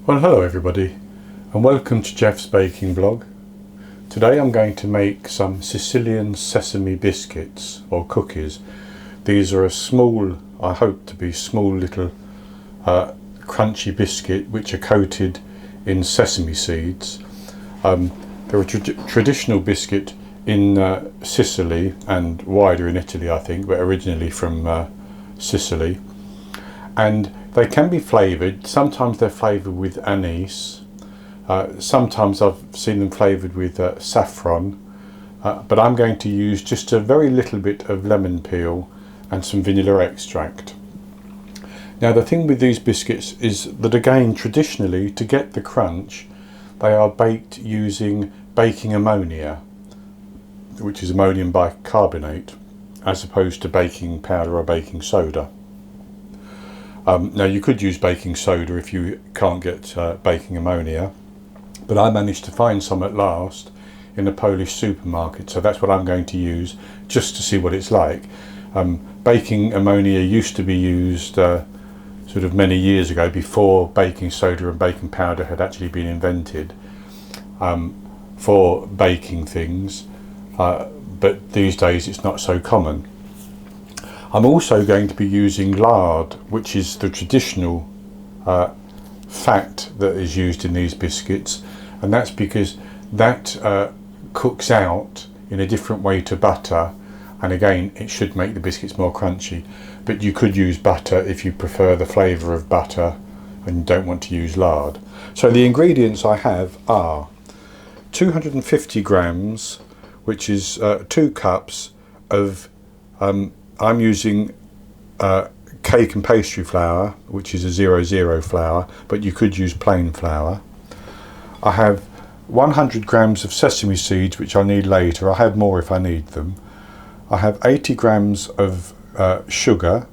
Well, hello everybody and welcome to Jeff's baking vlog. Today I'm going to make some Sicilian sesame biscuits or cookies. These are a small, I hope to be small little crunchy biscuit which are coated in sesame seeds. They're a traditional biscuit in Sicily and wider in Italy, I think, but originally from Sicily. And they can be flavoured. Sometimes they're flavoured with anise. Sometimes I've seen them flavoured with saffron. But I'm going to use just a very little bit of lemon peel and some vanilla extract. Now the thing with these biscuits is that, again, traditionally, to get the crunch, they are baked using baking ammonia, which is ammonium bicarbonate, as opposed to baking powder or baking soda. Now you could use baking soda if you can't get baking ammonia, but I managed to find some at last in a Polish supermarket, so that's what I'm going to use just to see what it's like. Baking ammonia used to be used sort of many years ago, before baking soda and baking powder had actually been invented, for baking things, but these days it's not so common. I'm also going to be using lard, which is the traditional fat that is used in these biscuits, and that's because that cooks out in a different way to butter, and again it should make the biscuits more crunchy. But you could use butter if you prefer the flavour of butter and you don't want to use lard. So the ingredients I have are 250 grams, which is 2 cups of I'm using cake and pastry flour, which is a 00 flour, but you could use plain flour. I have 100 grams of sesame seeds, which I need later. I have more if I need them. I have 80 grams of sugar.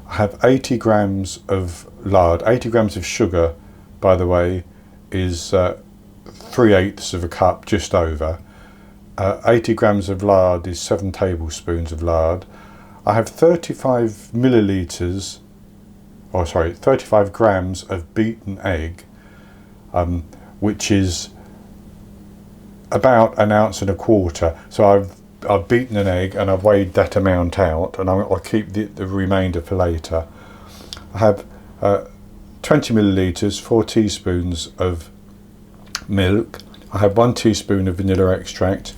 I have 80 grams of lard. 80 grams of sugar, by the way, is 3/8 of a cup, just over. 80 grams of lard is 7 tablespoons of lard. I have 35 milliliters, 35 grams of beaten egg, which is about 1.25 ounces. So I've beaten an egg and I've weighed that amount out, and I'll keep the remainder for later. I have 20 milliliters, 4 teaspoons of milk. I have 1 teaspoon of vanilla extract.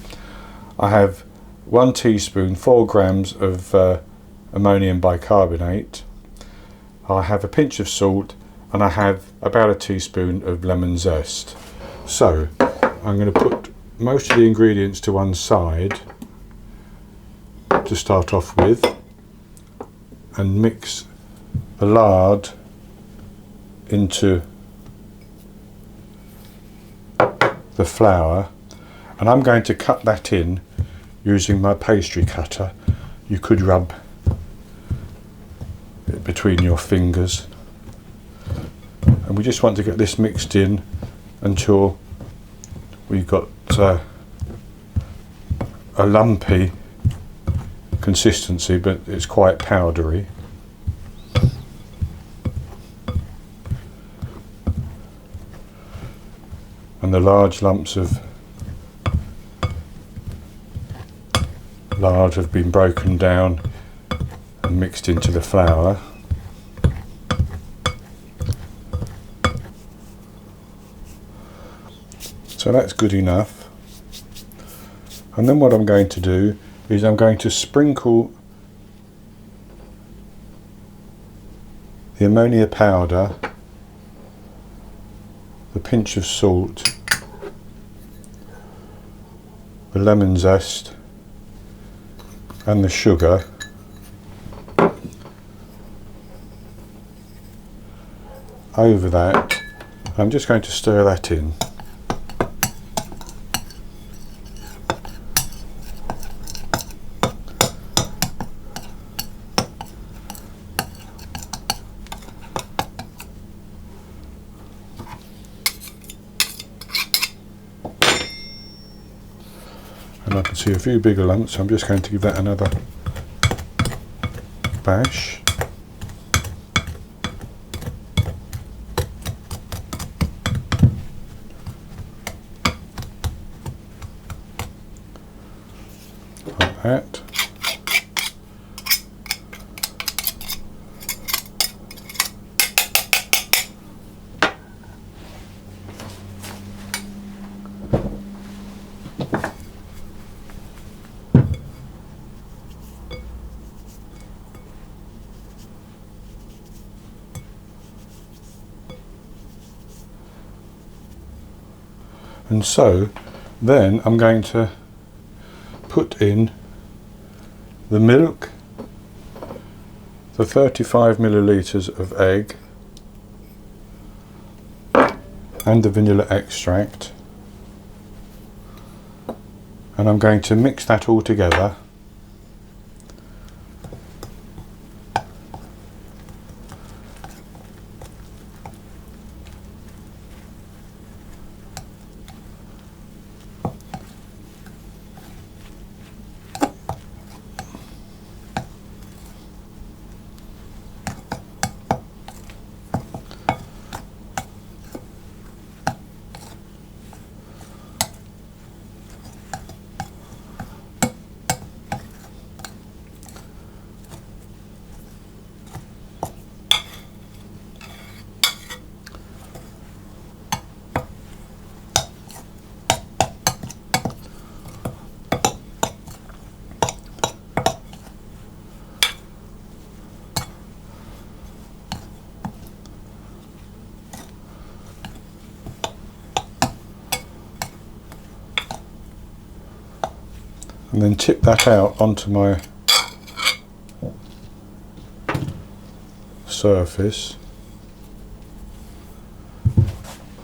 I have 1 teaspoon, 4 grams of ammonium bicarbonate. I have a pinch of salt, and I have about 1 teaspoon of lemon zest. So I'm going to put most of the ingredients to one side to start off with, and mix the lard into the flour, and I'm going to cut that in using my pastry cutter. You could rub it between your fingers, and we just want to get this mixed in until we've got a lumpy consistency, but it's quite powdery. And the large lumps of lard have been broken down and mixed into the flour. So that's good enough. And then what I'm going to do is I'm going to sprinkle the ammonia powder, the pinch of salt, the lemon zest and the sugar over that. I'm just going to stir that in. And I can see a few bigger lumps, so I'm just going to give that another bash. that. And so then I'm going to put in the milk, the 35 milliliters of egg, and the vanilla extract, and I'm going to mix that all together. And then tip that out onto my surface,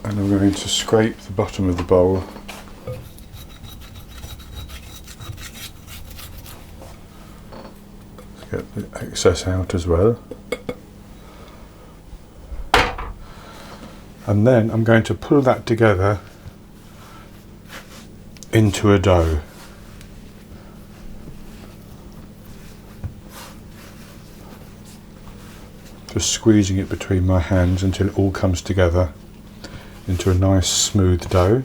and I'm going to scrape the bottom of the bowl to get the excess out as well. And then I'm going to pull that together into a dough. Just squeezing it between my hands until it all comes together into a nice smooth dough.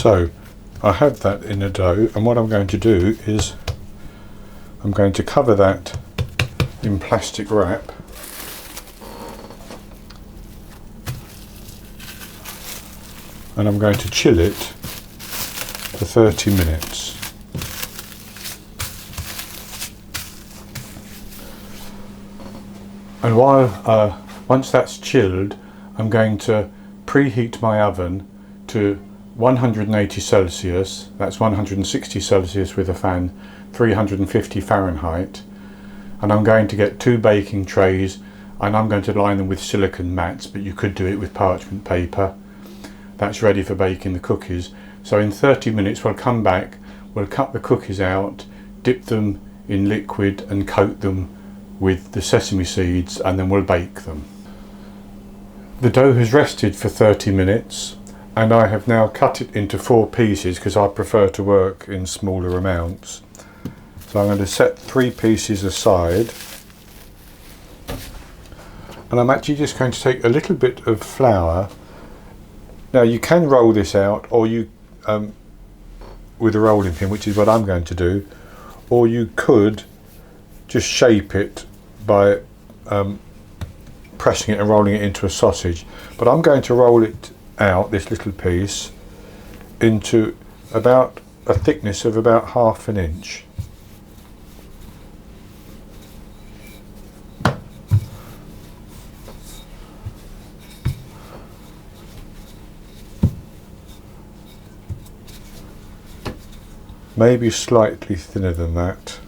So I have that in a dough, and what I'm going to do is I'm going to cover that in plastic wrap, and I'm going to chill it for 30 minutes. And once that's chilled, I'm going to preheat my oven to 180 Celsius, that's 160 Celsius with a fan, 350 Fahrenheit, and I'm going to get 2 baking trays, and I'm going to line them with silicone mats, but you could do it with parchment paper. That's ready for baking the cookies. So in 30 minutes we'll come back, we'll cut the cookies out, dip them in liquid and coat them with the sesame seeds, and then we'll bake them. The dough has rested for 30 minutes. And I have now cut it into 4 pieces because I prefer to work in smaller amounts. So I'm going to set 3 pieces aside, and I'm actually just going to take a little bit of flour. Now you can roll this out, or you with a rolling pin, which is what I'm going to do, or you could just shape it by pressing it and rolling it into a sausage. But I'm going to roll it out, this little piece, into about a thickness of about 1/2 inch. Maybe slightly thinner than that.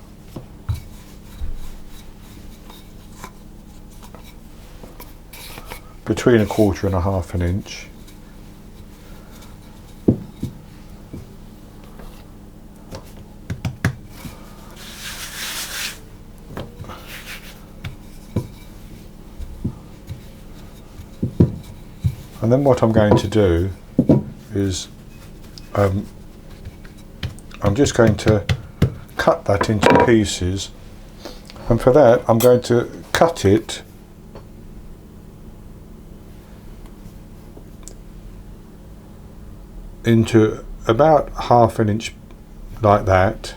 Between 1/4 and 1/2 inch. And then what I'm going to do is I'm just going to cut that into pieces, and for that I'm going to cut it into about 1/2 inch like that.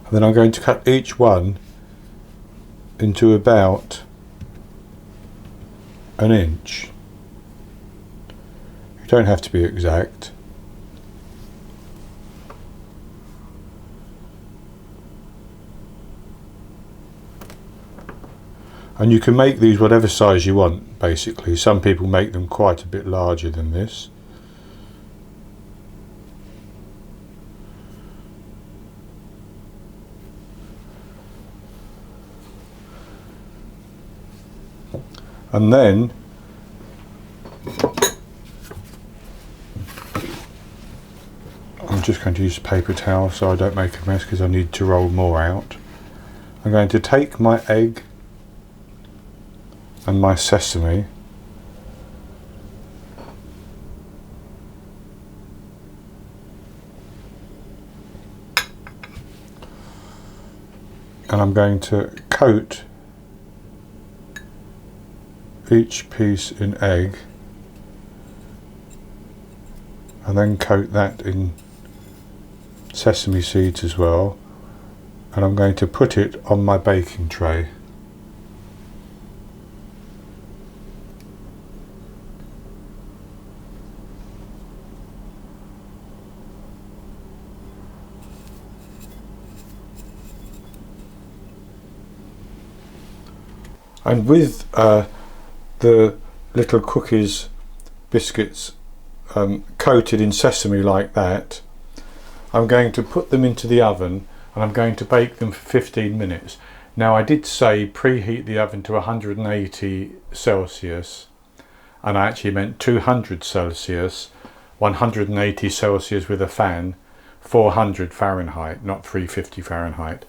And then I'm going to cut each one into about 1 inch. You don't have to be exact. And you can make these whatever size you want, basically. Some people make them quite a bit larger than this. And then I'm just going to use a paper towel so I don't make a mess, because I need to roll more out. I'm going to take my egg and my sesame, and I'm going to coat each piece in egg, and then coat that in sesame seeds as well, and I'm going to put it on my baking tray. And with the little cookies, biscuits coated in sesame like that, I'm going to put them into the oven, and I'm going to bake them for 15 minutes. Now, I did say preheat the oven to 180 Celsius, and I actually meant 200 Celsius, 180 Celsius with a fan, 400 Fahrenheit, not 350 Fahrenheit.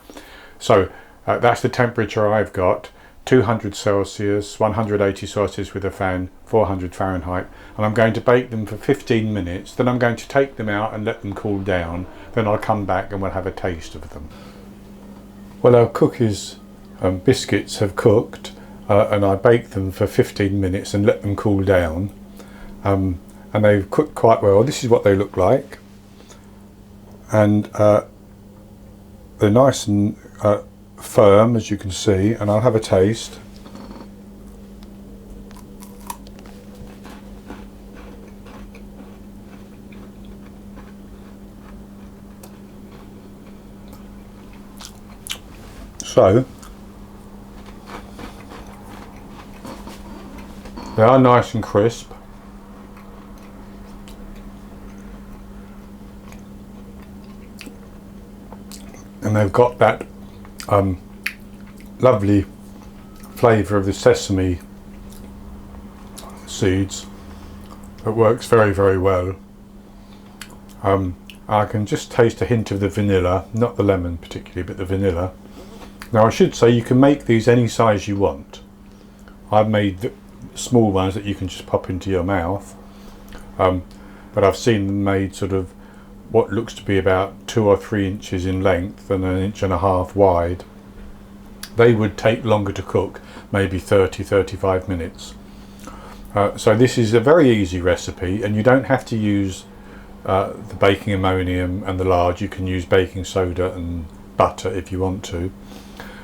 So that's the temperature I've got. 200 Celsius, 180 Celsius with a fan, 400 Fahrenheit, and I'm going to bake them for 15 minutes. Then I'm going to take them out and let them cool down. Then I'll come back and we'll have a taste of them. Well, our cookies and biscuits have cooked, and I baked them for 15 minutes and let them cool down, and they've cooked quite well. This is what they look like, and they're nice and firm, as you can see, and I'll have a taste. So they are nice and crisp, and they've got that lovely flavour of the sesame seeds that works very, very well. I can just taste a hint of the vanilla, not the lemon particularly, but the vanilla. Now, I should say you can make these any size you want. I've made the small ones that you can just pop into your mouth, but I've seen them made sort of what looks to be about 2 or 3 inches in length and 1.5 inches wide. they would take longer to cook, maybe 30-35 minutes. So this is a very easy recipe, and you don't have to use the baking ammonium and the lard. You can use baking soda and butter if you want to.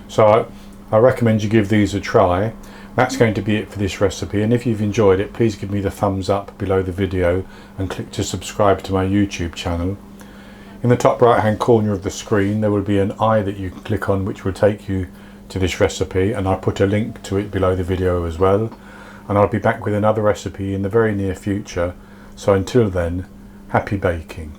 So I recommend you give these a try. That's going to be it for this recipe, and if you've enjoyed it, please give me the thumbs up below the video and click to subscribe to my YouTube channel. In the top right hand corner of the screen there will be an eye that you can click on, which will take you to this recipe, and I'll put a link to it below the video as well. And I'll be back with another recipe in the very near future. So until then, happy baking.